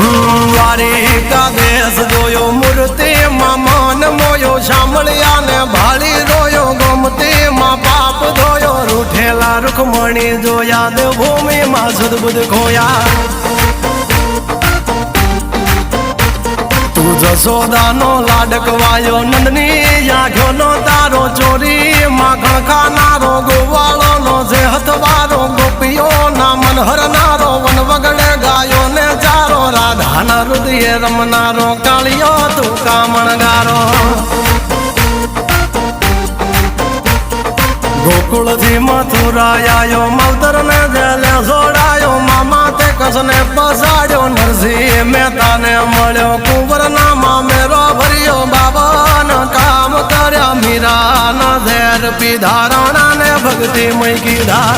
દ્વારિકા દેશ જોયો મૂર્તિમાં મન મોયો સાંભળ્યા ને ભાળી રોયો ગોમતીમાં પાપ ધોયો રૂઠેલા રૂખમણી જોયા દેવભૂમિમાં સદબુદ્ધ ખોયા તું જશોદાનો લાડકવાયો નંદની આંખોનો તારો ચોરી માખણ ખાનારો ગોવાળોનો જે હથવારો ગોપીઓના મન હરનારો વન વગડે ગાયો ને ચારો રાધાના હૃદયે રમનારો કાળિયો તું કામણગારો ગોકુળથી મથુરા આયો માવતર ને જેલે જોડાયો મામા તે કસને પસાડ્યો નરસિંહ મહેતાને મળ્યો કુંવરના મામેરો ભર્યો બાબાના કામ કર્યા મીરાના ઝેર પીધા રાણાને ભક્તિ મય કીધા